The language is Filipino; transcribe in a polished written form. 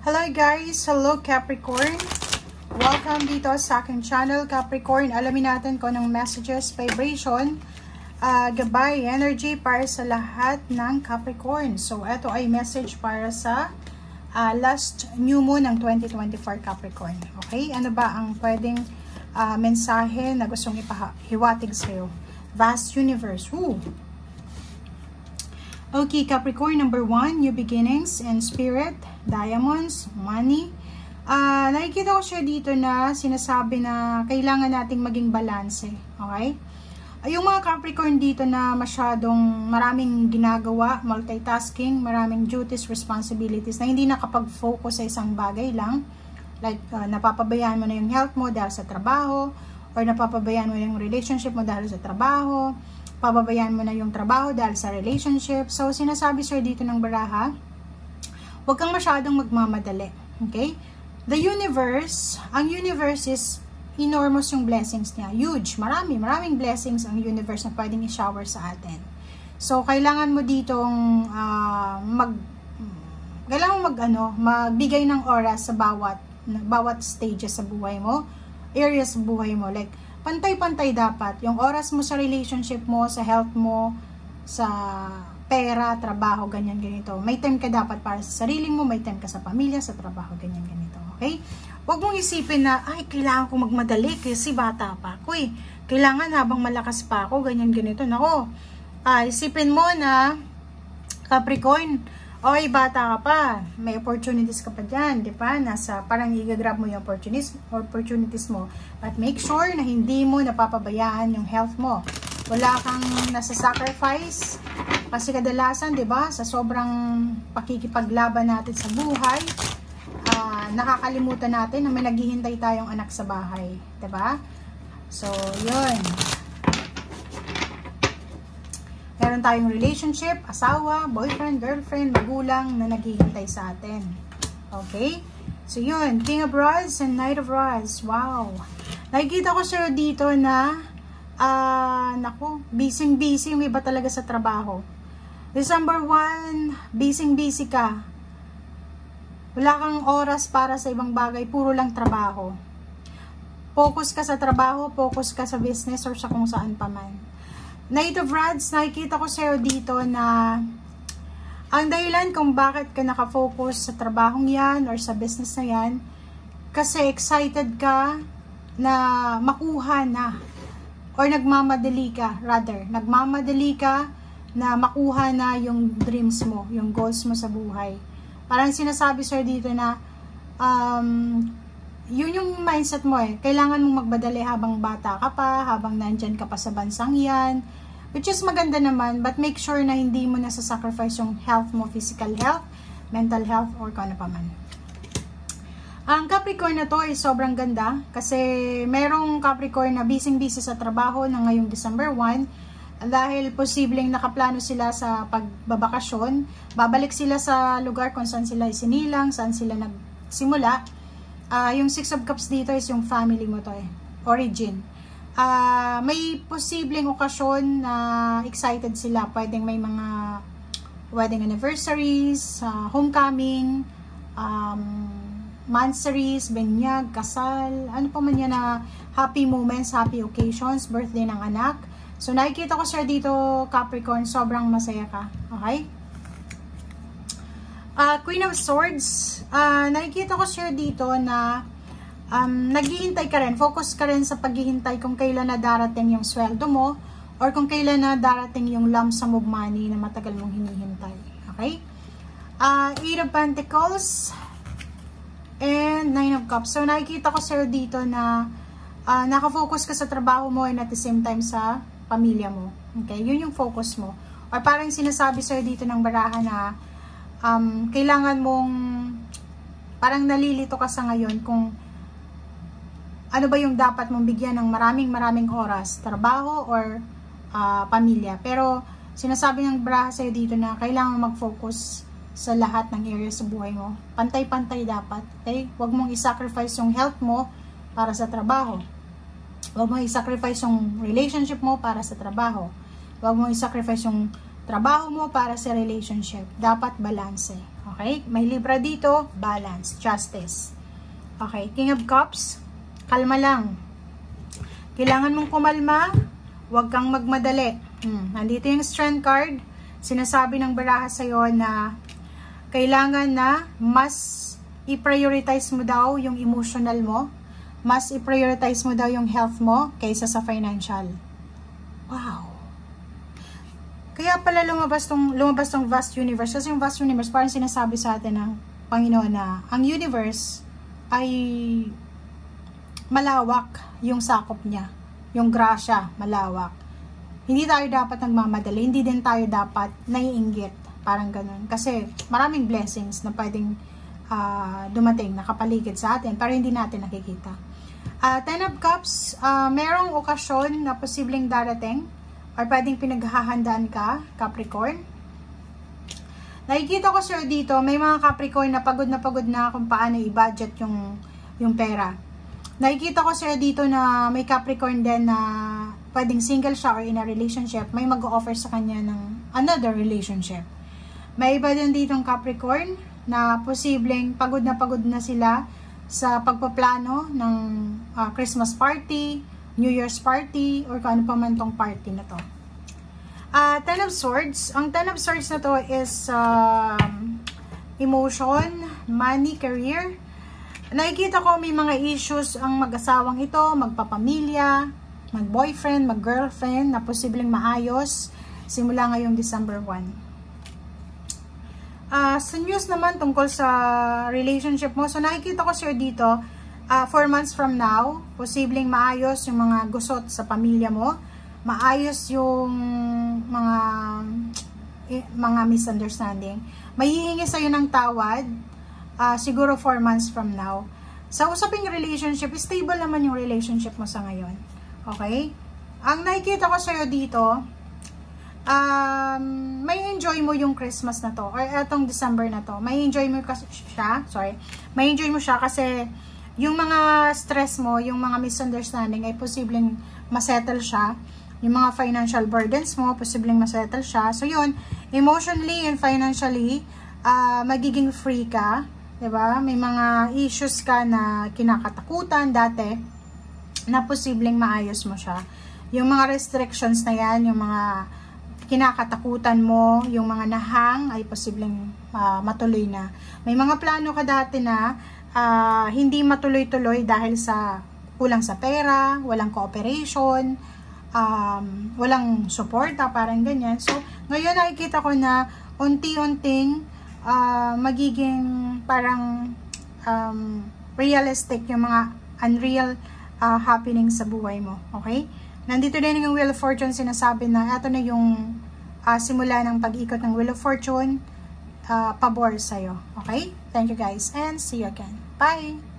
Hello guys! Hello Capricorn! Welcome dito sa aking channel Capricorn. Alamin natin kung anong messages, vibration, gabay, energy para sa lahat ng Capricorn. So, ito ay message para sa last new moon ng 2024 Capricorn. Okay? Ano ba ang pwedeng mensahe na gustong ipahiwatig sa'yo? Vast universe. Woo! Okay, Capricorn, number 1, new beginnings and spirit, diamonds, money. Nakikita ko siya dito na sinasabi na kailangan nating maging balanse. Okay? Yung mga Capricorn dito na masyadong maraming ginagawa, multitasking, maraming duties, responsibilities, na hindi nakapag-focus sa isang bagay lang. Like, napapabayaan mo na yung health mo dahil sa trabaho, or napapabayaan mo yung relationship mo dahil sa trabaho, pababayaan mo na yung trabaho dahil sa relationship. So, sinasabi sir dito ng baraha, huwag kang masyadong magmamadali. Okay? The universe, ang universe is enormous yung blessings niya. Huge. Maraming blessings ang universe na pwedeng i-shower sa atin. So, kailangan mo ditong magbigay ng oras sa bawat stages sa buhay mo, areas sa buhay mo. Like, pantay-pantay dapat. Yung oras mo sa relationship mo, sa health mo, sa pera, trabaho, ganyan-ganito. May time ka dapat para sa sarili mo, may time ka sa pamilya, sa trabaho, ganyan-ganito. Okay? Huwag mong isipin na, ay, kailangan ko magmadali kasi bata pa ako eh. Kailangan habang malakas pa ako, ganyan-ganito. Nako, isipin mo na, Capricorn, oy, bata ka pa, may opportunities ka pa dyan, di ba? Parang i-grab mo yung opportunities mo. But make sure na hindi mo napapabayaan yung health mo. Wala kang nasa-sacrifice. Kasi kadalasan, di ba, sa sobrang pakikipaglaban natin sa buhay, nakakalimutan natin na may naghihintay tayong anak sa bahay. Di ba? So, yun. Meron tayong relationship, asawa, boyfriend, girlfriend, magulang na naghihintay sa atin. Okay? So, yun. King of Rods and Knight of Rods. Wow. Nakikita ko sir dito na busy-busy yung iba talaga sa trabaho. December 1, busy-busy ka. Wala kang oras para sa ibang bagay, puro lang trabaho. Focus ka sa trabaho, focus ka sa business or sa kung saan pa man. Knight of Rods, nakikita ko sa'yo dito na ang dahilan kung bakit ka nakafocus sa trabahong yan or sa business na yan, kasi excited ka na makuha na or nagmamadali ka na makuha na yung dreams mo, yung goals mo sa buhay. Parang sinasabi sir dito na yun yung mindset mo eh. Kailangan mong magbadali habang bata ka pa, habang nandyan ka pa sa bansang yan. Which is maganda naman, but make sure na hindi mo nasa-sacrifice yung health mo, physical health, mental health, or kung ano pa man. Ang Capricorn na to ay sobrang ganda kasi merong Capricorn na busy-busy sa trabaho na ngayong December 1 dahil posibleng nakaplano sila sa pagbabakasyon. Babalik sila sa lugar kung saan sila isinilang, saan sila nagsimula. Yung Six of Cups dito is yung family mo to eh, origin. May posibleng okasyon na excited sila. Pwedeng may mga wedding anniversaries, homecoming, monthsaries, binyag, kasal, ano pa man yan na happy moments, happy occasions, birthday ng anak. So, nakikita ko sir dito, Capricorn, sobrang masaya ka. Okay? Queen of Swords, nakikita ko sir dito na naghihintay ka rin, focus ka rin sa paghihintay kung kailan na darating yung sweldo mo or kung kailan na darating yung lump sum of money na matagal mong hinihintay. Okay? Eight of Pentacles and Nine of Cups. So, nakikita ko sir dito na nakafocus ka sa trabaho mo and at the same time sa pamilya mo. Okay? Yun yung focus mo. Or parang sinasabi sir dito ng baraha na kailangan mong parang nalilito ka sa ngayon kung ano ba yung dapat mong bigyan ng maraming oras, trabaho or pamilya. Pero sinasabi ng baraha sa'yo dito na kailangan mag-focus sa lahat ng areas sa buhay mo. Pantay-pantay dapat. Okay? Huwag mong i-sacrifice yung health mo para sa trabaho. Huwag mong i-sacrifice yung relationship mo para sa trabaho. Huwag mong i-sacrifice yung trabaho mo para sa relationship. Dapat balanse. Okay? Okay? May Libra dito, balance, justice. Okay? King of Cups, kalma lang. Kailangan mong kumalma, huwag kang magmadali. Nandito yung Strength card, sinasabi ng baraha sa'yo na kailangan na mas i-prioritize mo daw yung emotional mo, mas i-prioritize mo daw yung health mo kaysa sa financial. Wow! Kaya pala lumabas tong vast universe. Kasi yung vast universe, parang sinasabi sa atin ng Panginoon na ang universe ay malawak yung sakop niya. Yung grasya, malawak. Hindi tayo dapat nagmamadali. Hindi din tayo dapat naiinggit. Parang ganun. Kasi maraming blessings na pwedeng dumating, nakapaligid sa atin, pero hindi natin nakikita. Ten of Cups, merong okasyon na posibleng darating or pwedeng pinaghahandaan ka, Capricorn. Nakikita ko sir dito, may mga Capricorn na pagod na kung paano i-budget yung pera. Nakikita ko sir dito na may Capricorn din na pwedeng single siya or in a relationship, may mag-o-offer sa kanya ng another relationship. May iba din ditong Capricorn na posibleng pagod na sila sa pagpaplano ng Christmas party, New Year's party, or kung ano pa man tong party na to. Ten of Swords. Ang Ten of Swords na to is emotion, money, career. Nakikita ko may mga issues ang mag-asawang ito, magpapamilya, mag-boyfriend, mag-girlfriend na posibleng maayos simula ngayong December 1. Sa news naman tungkol sa relationship mo, so nakikita ko sir dito, 4 months from now, posibleng maayos yung mga gusot sa pamilya mo, maayos yung mga misunderstanding, may hihingi sa'yo ng tawad, siguro 4 months from now. Sa usaping relationship, stable naman yung relationship mo sa ngayon. Okay? Ang nakikita ko sa'yo dito, may enjoy mo yung Christmas na to or etong December na to. May enjoy mo siya kasi yung mga stress mo, yung mga misunderstanding ay posibleng masettle siya. Yung mga financial burdens mo, posibleng masettle siya. So yun, emotionally and financially, magiging free ka, 'di ba? May mga issues ka na kinakatakutan dati na posibleng maayos mo siya. Yung mga restrictions na yan, yung mga kinakatakutan mo, yung mga nahang ay posibleng matuloy na. May mga plano ka dati na hindi matuloy-tuloy dahil sa kulang sa pera, walang cooperation, walang suporta, parang ganyan. So, ngayon nakikita ko na unti-unting magiging parang realistic yung mga unreal happening sa buhay mo. Okay? Nandito din yung Wheel of Fortune, sinasabi na ito na yung simula ng pag-ikot ng Wheel of Fortune, pabor sa'yo. Okay? Thank you guys and see you again. Bye!